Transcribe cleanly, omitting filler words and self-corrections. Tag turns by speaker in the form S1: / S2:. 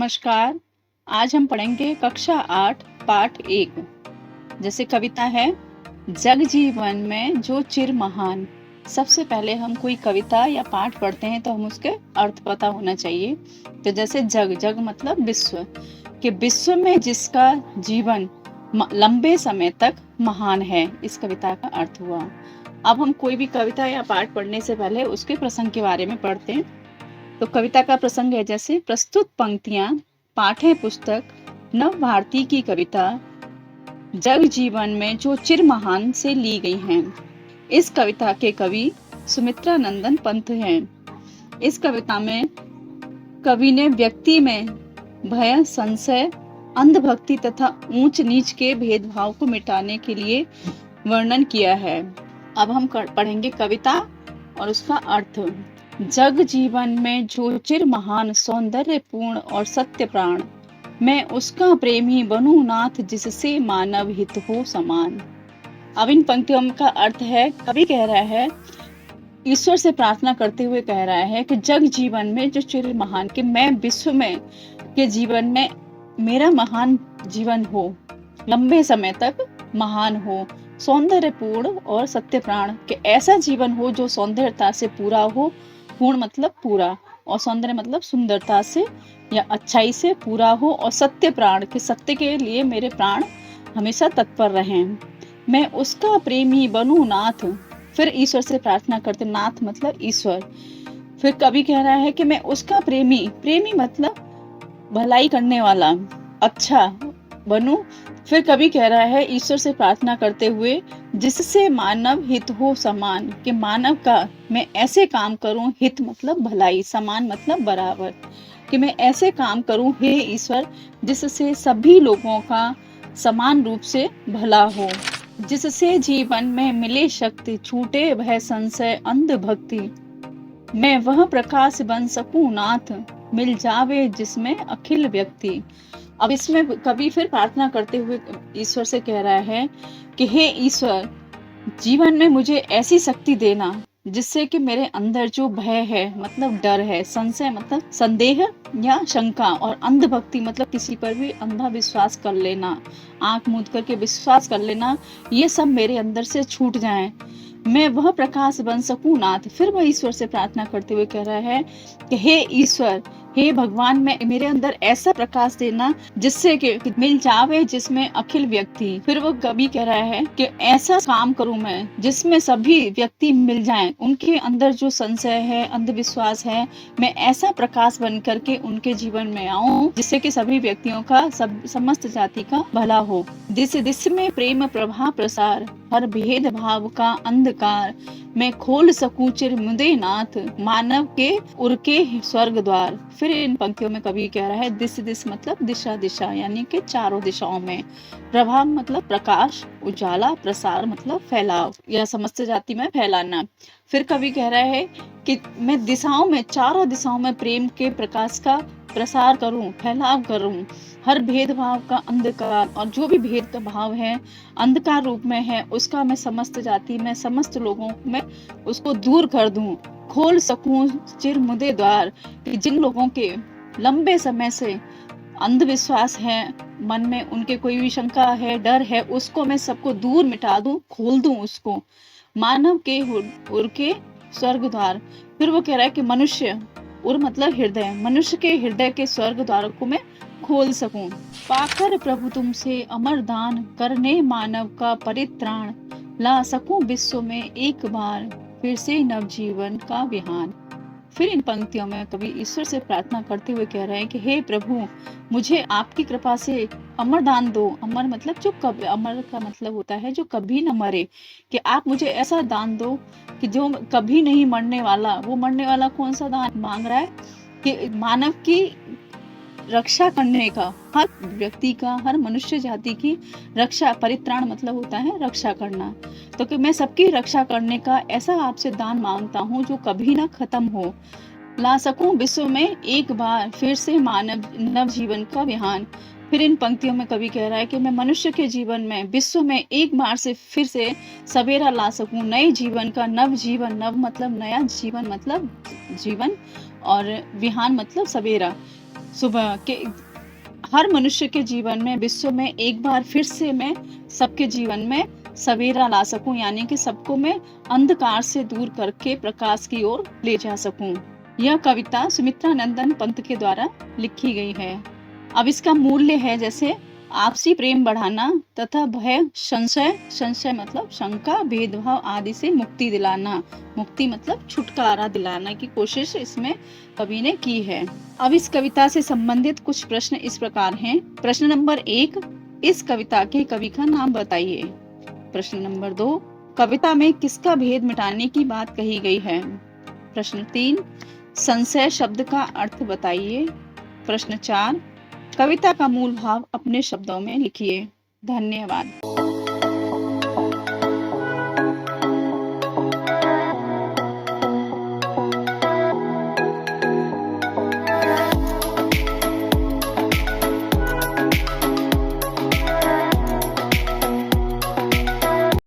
S1: नमस्कार। आज हम पढ़ेंगे कक्षा 8 पाठ 1। जैसे कविता है, जग जीवन में जो चिर महान। सबसे पहले हम कोई कविता या पाठ पढ़ते हैं तो हम उसके अर्थ पता होना चाहिए। तो जैसे जग जग मतलब विश्व, कि विश्व में जिसका जीवन लंबे समय तक महान है, इस कविता का अर्थ हुआ। अब हम कोई भी कविता या पाठ पढ़ने से पहले उसके प्रसंग के बारे में पढ़ते हैं। तो कविता का प्रसंग है जैसे, प्रस्तुत पंक्तियां पाठ है पुस्तक नव भारती की कविता जग जीवन में जो चिर महान से ली गई हैं। इस कविता के कवि सुमित्रा नंदन पंत हैं। इस कविता में कवि ने व्यक्ति में भय, संशय, अंधभक्ति तथा ऊंच नीच के भेदभाव को मिटाने के लिए वर्णन किया है। अब हम पढ़ेंगे कविता और उसका अर्थ। जग जीवन में जो चिर महान, सौंदर्यपूर्ण और सत्य प्राण, मैं उसका प्रेमी बनूं नाथ जिससे मानव हित हो समान। अब इन पंक्तियों का अर्थ है, कवि कह रहा है, ईश्वर से प्रार्थना करते हुए कह रहा है कि जग जीवन में जो चिर महान, कि मैं विश्व में के जीवन में मेरा महान जीवन हो, लंबे समय तक महान हो, सौंदर्यपूर्ण और सत्य प्राण, कि ऐसा जीवन हो जो सौंदर्यता से पूरा हो। पूर्ण मतलब पूरा, और सौंदर्य मतलब सुंदरता से या अच्छाई से पूरा हो, और सत्य प्राण, के सत्य के लिए मेरे प्राण हमेशा तत्पर रहें। मैं उसका प्रेमी बनूं नाथ। फिर ईश्वर से प्रार्थना करते, नाथ मतलब ईश्वर। फिर कवि कह रहा है कि मैं उसका प्रेमी, प्रेमी मतलब भलाई करने वाला, अच्छा बनूं। फिर कवि कह रहा है ईश्वर से प्रार्थना करते हुए, जिससे मानव हित हो समान, कि मानव का मैं ऐसे काम करूं, हित मतलब भलाई, समान मतलब बराबर, कि मैं ऐसे काम करूं हे ईश्वर जिससे सभी लोगों का समान रूप से भला हो, जिससे जीवन में मिले शक्ति, छूटे भय, संशय, अंधभक्ति, मैं वह प्रकाश बन सकूं नाथ, मिल जावे जिसमें अखिल व्यक्ति। अब इसमें कवि फिर प्रार्थना करते हुए ईश्वर से कह रहा है कि हे ईश्वर, जीवन में मुझे ऐसी शक्ति देना जिससे कि मेरे अंदर जो भय है मतलब डर है, संशय मतलब संदेह या शंका, और अंधभक्ति मतलब किसी पर भी अंधा विश्वास कर लेना, आंख मूंद करके विश्वास कर लेना, ये सब मेरे अंदर से छूट जाएं, मैं वह प्रकाश बन सकूं नाथ। फिर वह ईश्वर से प्रार्थना करते हुए कह रहा है कि हे ईश्वर, हे भगवान, मैं मेरे अंदर ऐसा प्रकाश देना जिससे कि मिल जावे जिसमें अखिल व्यक्ति। फिर वो कवि कह रहा है कि ऐसा काम करूं मैं जिसमें सभी व्यक्ति मिल जाएं, उनके अंदर जो संशय है, अंधविश्वास है, मैं ऐसा प्रकाश बन करके उनके जीवन में आऊं जिससे कि सभी व्यक्तियों का, समस्त जाति का भला हो। दिस दिस में प्रेम प्रभा प्रसार, हर भेद भाव का अंधकार, मैं खोल सकूं चिर मुदे नाथ, मानव के उरके स्वर्ग द्वार। फिर इन पंक्तियों में कवि कह रहा है, दिस दिस मतलब दिशा दिशा, यानी कि चारों दिशाओं में, प्रभाव मतलब प्रकाश, उजाला, प्रसार मतलब फैलाव या समस्त जाति में फैलाना। फिर कवि कह रहा है कि मैं दिशाओं में, चारों दिशाओं में प्रेम के प्रकाश का प्रसार करूं, फैलाव करूं, हर भेदभाव का अंधकार, और जो भी भेद का भाव है, अंधकार रूप में है, उसका मैं समस्त जाति में, समस्त लोगों में उसको दूर कर दूं, खोल सकूं चिर मुदे द्वार, कि जिन लोगों के लंबे समय से अंधविश्वास है मन में, उनके कोई भी शंका है, डर है, उसको मैं सबको दूर मिटा दूं, खोल दूं उसको, मानव के उर के स्वर्ग द्वार। फिर वो कह रहा है कि मनुष्य, उर मतलब हृदय, मनुष्य के हृदय के स्वर्ग द्वार को मैं खोल सकूं, पाकर प्रभु तुमसे अमर दान, करने मानव का परित्राण, ला सकूं विश्व में एक बार फिर से नवजीवन का विहान। फिर इन पंक्तियों में कवि ईश्वर से प्रार्थना करते हुए कह रहे हैं कि हे प्रभु, मुझे आपकी कृपा से अमर दान दो। अमर मतलब जो कभी, अमर का मतलब होता है जो कभी न मरे, कि आप मुझे ऐसा दान दो कि जो कभी नहीं मरने वाला। वो मरने वाला कौन सा दान मांग रहा है? कि मानव की रक्षा करने का, हर व्यक्ति का, हर मनुष्य जाति की रक्षा, परित्राण मतलब होता है रक्षा करना, तो कि मैं सबकी रक्षा करने का ऐसा आपसे दान मांगता हूँ जो कभी ना खत्म हो, ला सकूं विश्व में एक बार फिर से मानव नव जीवन का विहान। फिर इन पंक्तियों में कवि कह रहा है कि मैं मनुष्य के जीवन में, विश्व में एक बार से फिर से सवेरा ला सकूं, नए जीवन का, नव जीवन, नव मतलब नया, जीवन मतलब जीवन, और विहान मतलब सवेरा, सुबह के हर मनुष्य के जीवन में, विश्व में एक बार फिर से मैं सबके जीवन में सवेरा ला सकूं, यानी कि सबको मैं अंधकार से दूर करके प्रकाश की ओर ले जा सकूं। यह कविता सुमित्रा नंदन पंत के द्वारा लिखी गई है। अब इसका मूल्य है जैसे आपसी प्रेम बढ़ाना तथा भय संशय, संशय मतलब शंका, भेदभाव आदि से मुक्ति दिलाना, मुक्ति मतलब छुटकारा दिलाना की कोशिश इसमें कवि ने की है। अब इस कविता से संबंधित कुछ प्रश्न इस प्रकार हैं। प्रश्न नंबर 1, इस कविता के कवि का नाम बताइए। प्रश्न नंबर 2, कविता में किसका भेद मिटाने की बात कही गई है। प्रश्न 3, संशय शब्द का अर्थ बताइए। प्रश्न 4, कविता का मूल भाव अपने शब्दों में लिखिए। धन्यवाद।